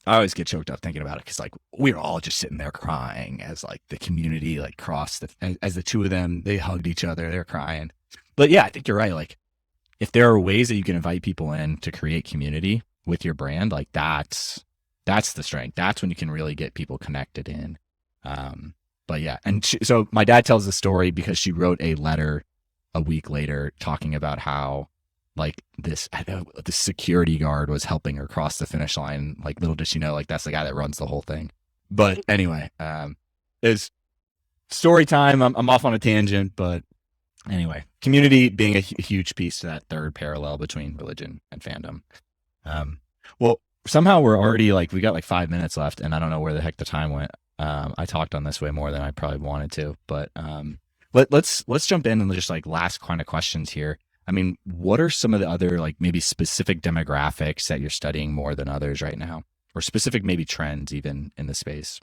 always get choked up thinking about it because like we were all just sitting there crying as like the community like crossed as the two of them, they hugged each other, they're crying. But yeah, I think you're right. Like if there are ways that you can invite people in to create community with your brand, like that's the strength. That's when you can really get people connected in. But yeah, and so my dad tells the story because she wrote a letter a week later talking about how like this security guard was helping her cross the finish line. Like little did she know, like that's the guy that runs the whole thing. But anyway, it's story time. I'm off on a tangent, but anyway, community being a huge piece to that third parallel between religion and fandom. Well, somehow we're already like, we got like 5 minutes left and I don't know where the heck the time went. I talked on this way more than I probably wanted to, but let's jump in and just like last kind of questions here. I mean, what are some of the other like maybe specific demographics that you're studying more than others right now, or specific maybe trends even in the space?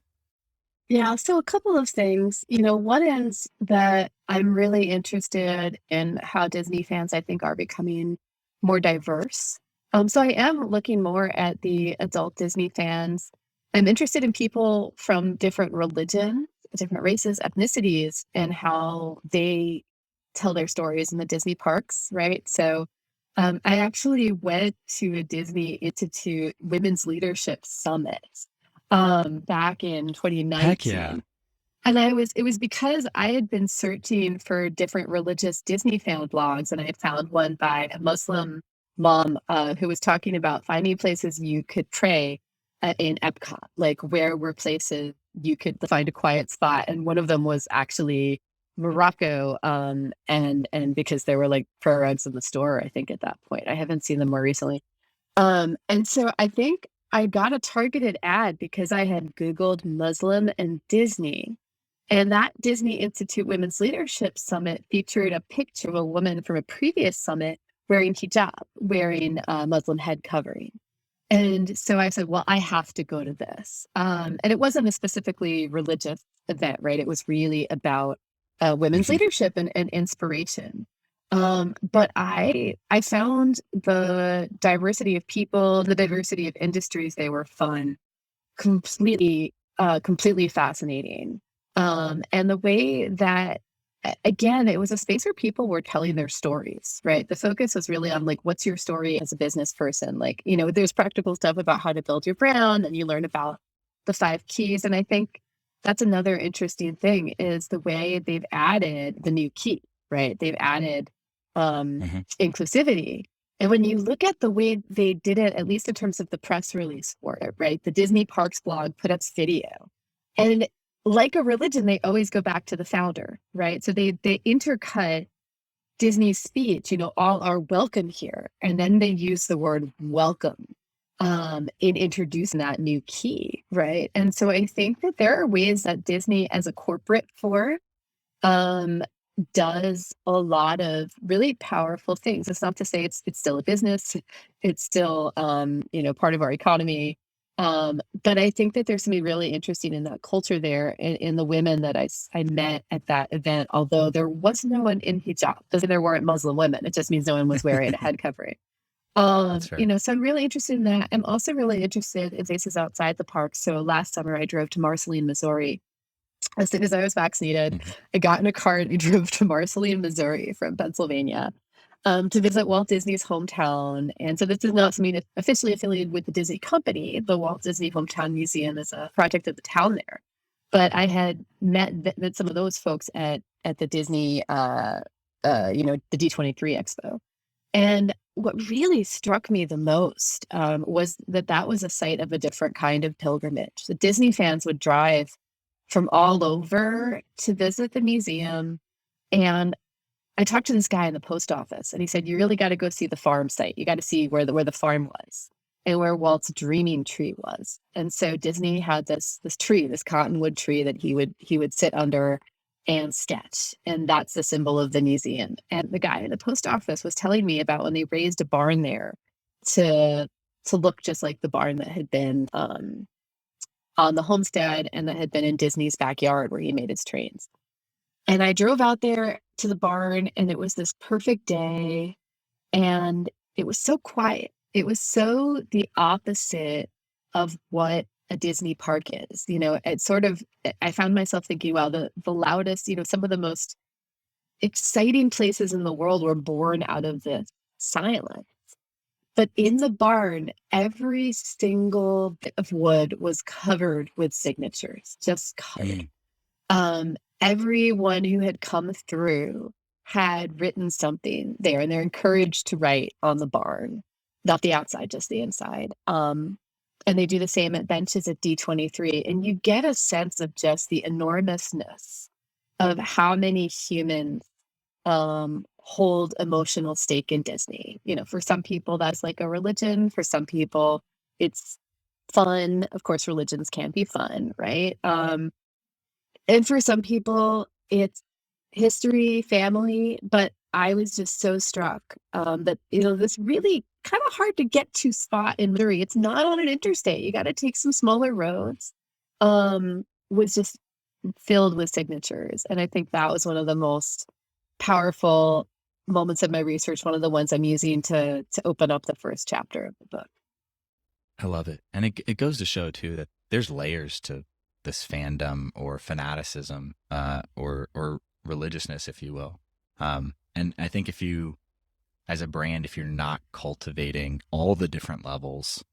Yeah, so a couple of things. One is that I'm really interested in how Disney fans, I think, are becoming more diverse. So I am looking more at the adult Disney fans. I'm interested in people from different religions, different races, ethnicities, and how they tell their stories in the Disney parks, right? So I actually went to a Disney Institute Women's Leadership Summit back in Heck yeah. 2019. And it was because I had been searching for different religious Disney fan blogs, and I had found one by a Muslim mom who was talking about finding places you could pray in Epcot, like where were places you could find a quiet spot. And one of them was actually Morocco, and because there were like prayer rugs in the store, I think at that point. I haven't seen them more recently. And so I think I got a targeted ad because I had Googled Muslim and Disney. And that Disney Institute Women's Leadership Summit featured a picture of a woman from a previous summit wearing hijab, wearing a Muslim head covering. And so I said, well, I have to go to this. And it wasn't a specifically religious event, right? It was really about women's leadership and inspiration. But I found the diversity of people, the diversity of industries, they were fun, completely fascinating. And the way that, again, it was a space where people were telling their stories, right? The focus was really on like, what's your story as a business person? Like, there's practical stuff about how to build your brand, and you learn about the 5 keys. And I think that's another interesting thing is the way they've added the new key, right? They've added inclusivity. And when you look at the way they did it, at least in terms of the press release for it, right? The Disney Parks blog put up video. And like a religion, they always go back to the founder, right? So they intercut Disney's speech, all are welcome here. And then they use the word welcome in introducing that new key, right? And so I think that there are ways that Disney as a corporate force does a lot of really powerful things. It's not to say it's still a business. It's still, part of our economy. But I think that there's something really interesting in that culture there, in the women that I met at that event, although there was no one in hijab. Doesn't mean there weren't Muslim women. It just means no one was wearing a head covering. That's fair. So I'm really interested in that. I'm also really interested in places outside the park. So last summer I drove to Marceline, Missouri. As soon as I was vaccinated, Mhm. I got in a car and we drove to Marceline, Missouri from Pennsylvania, to visit Walt Disney's hometown. And so this is not something that's officially affiliated with the Disney company. The Walt Disney Hometown Museum is a project of the town there. But I had met some of those folks at the Disney, the D23 Expo. And what really struck me the most was that was a site of a different kind of pilgrimage. The Disney fans would drive from all over to visit the museum. And I talked to this guy in the post office, and he said, "You really got to go see the farm site. You got to see where the farm was and where Walt's dreaming tree was." And so Disney had this tree, this cottonwood tree that he would sit under and sketch, and that's the symbol of the museum. And the guy in the post office was telling me about when they raised a barn there to look just like the barn that had been on the homestead and that had been in Disney's backyard where he made his trains. And I drove out there to the barn, and it was this perfect day, and it was so quiet. It was so the opposite of what a Disney park is. It sort of, I found myself thinking, wow, the loudest, some of the most exciting places in the world were born out of this silence. But in the barn, every single bit of wood was covered with signatures, just covered. Everyone who had come through had written something there, and they're encouraged to write on the barn, not the outside, just the inside. And they do the same at benches at D23. And you get a sense of just the enormousness of how many humans hold emotional stake in Disney. For some people, that's like a religion. For some people, it's fun. Of course, religions can be fun, right? And for some people, it's history, family. But I was just so struck that, this really kind of hard to get to spot in Missouri. It's not on an interstate. You got to take some smaller roads. Was just filled with signatures. And I think that was one of the most powerful moments of my research, one of the ones I'm using to open up the first chapter of the book. I love it. And it goes to show, too, that there's layers to this fandom or fanaticism or religiousness, if you will. And I think if you, as a brand, if you're not cultivating all the different levels,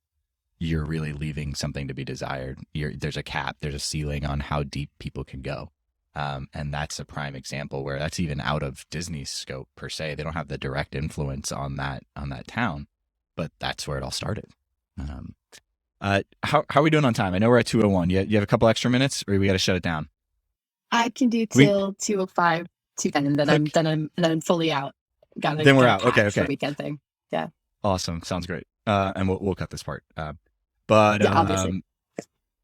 you're really leaving something to be desired. There's a cap, there's a ceiling on how deep people can go. And that's a prime example where that's even out of Disney's scope per se. They don't have the direct influence on that town, but that's where it all started. How are we doing on time? I know we're at 2:01. You have a couple extra minutes, or we got to shut it down? I can do till 2:05, 2:10, and then I'm fully out. Then we're out. Okay. For weekend thing. Yeah. Awesome. Sounds great. And we'll cut this part. But yeah, obviously.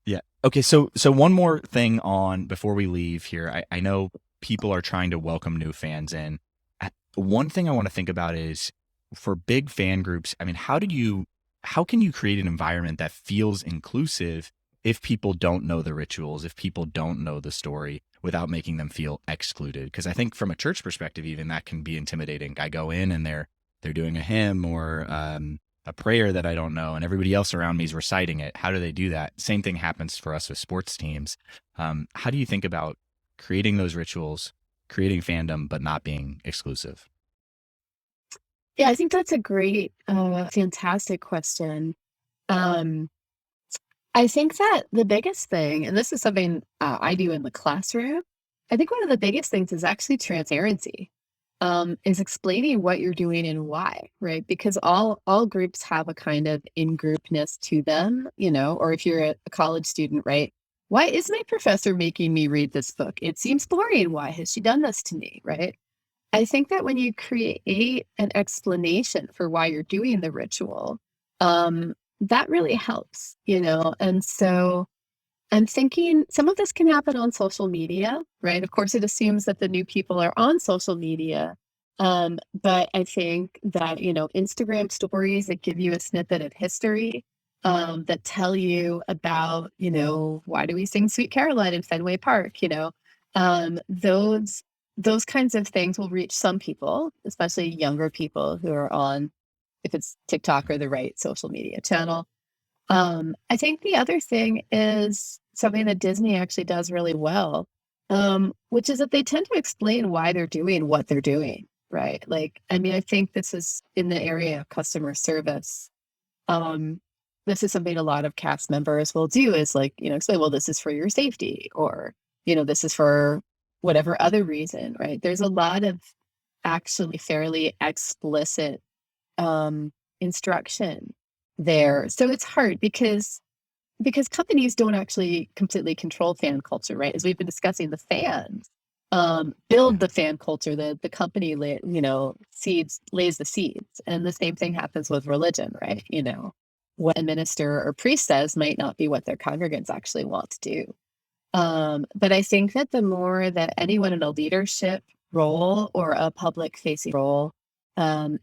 Yeah. Okay. So one more thing on before we leave here. I know people are trying to welcome new fans in. One thing I want to think about is for big fan groups. I mean, how can you create an environment that feels inclusive if people don't know the rituals, if people don't know the story, without making them feel excluded? Because I think from a church perspective, even that can be intimidating. I go in and they're doing a hymn or a prayer that I don't know, and everybody else around me is reciting it. How do they do that? Same thing happens for us with sports teams. How do you think about creating those rituals, creating fandom, but not being exclusive? Yeah, I think that's a great, fantastic question. Um, I think that the biggest thing, and this is something I do in the classroom, I think one of the biggest things is actually transparency. Is explaining what you're doing and why, right? Because all groups have a kind of in-groupness to them, or if you're a college student, right? Why is my professor making me read this book? It seems boring. Why has she done this to me, right? I think that when you create an explanation for why you're doing the ritual, that really helps, And so I'm thinking some of this can happen on social media, right? Of course, it assumes that the new people are on social media. But I think that, Instagram stories that give you a snippet of history, that tell you about, why do we sing Sweet Caroline in Fenway Park, those kinds of things will reach some people, especially younger people who are on if it's TikTok or the right social media channel. I think the other thing is something that Disney actually does really well, which is that they tend to explain why they're doing what they're doing, right? Like, I mean, I think this is in the area of customer service. Um, this is something a lot of cast members will do is like, explain, well, this is for your safety, or, this is for whatever other reason, right? There's a lot of actually fairly explicit instruction there. So it's hard because companies don't actually completely control fan culture, right? As we've been discussing, the fans build the fan culture. The company, lays the seeds, and the same thing happens with religion, right? What a minister or priest says might not be what their congregants actually want to do. But I think that the more that anyone in a leadership role or a public facing role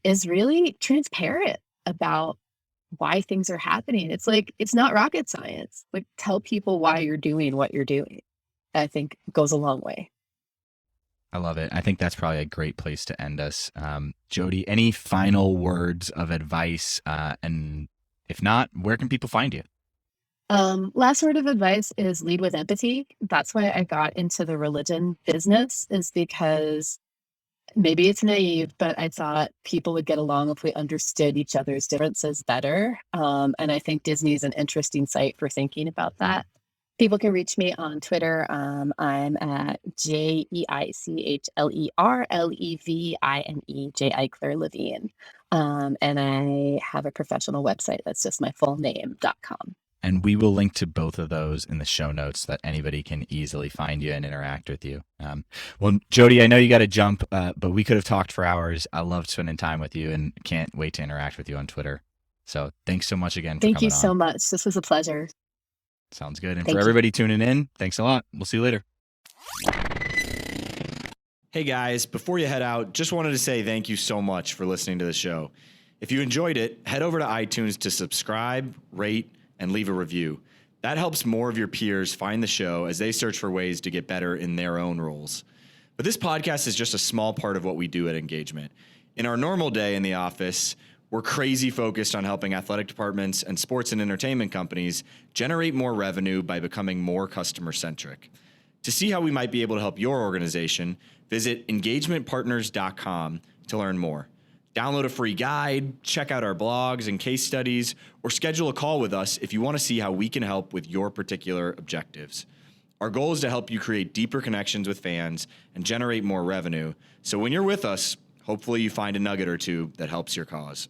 is really transparent about why things are happening. It's like, it's not rocket science. Like, tell people why you're doing what you're doing. I think goes a long way. I love it. I think that's probably a great place to end us. Jodi, any final words of advice? And if not, where can people find you? Last word of advice is lead with empathy. That's why I got into the religion business, is because maybe it's naive, but I thought people would get along if we understood each other's differences better. And I think Disney is an interesting site for thinking about that. People can reach me on Twitter. I'm at JEICHLERLEVINE, Eichler-Levine. And I have a professional website that's just my full name.com. And we will link to both of those in the show notes so that anybody can easily find you and interact with you. Well, Jodi, I know you got to jump, but we could have talked for hours. I love spending time with you and can't wait to interact with you on Twitter. So thanks so much again. Thank you so much. This was a pleasure. Sounds good. And for everybody tuning in, thanks a lot. We'll see you later. Hey guys, before you head out, just wanted to say thank you so much for listening to the show. If you enjoyed it, head over to iTunes to subscribe, rate, and leave a review. That helps more of your peers find the show as they search for ways to get better in their own roles. But this podcast is just a small part of what we do at EngageMint. In our normal day in the office, we're crazy focused on helping athletic departments and sports and entertainment companies generate more revenue by becoming more customer-centric. To see how we might be able to help your organization, visit engagementpartners.com to learn more. Download a free guide, check out our blogs and case studies, or schedule a call with us if you want to see how we can help with your particular objectives. Our goal is to help you create deeper connections with fans and generate more revenue. So when you're with us, hopefully you find a nugget or two that helps your cause.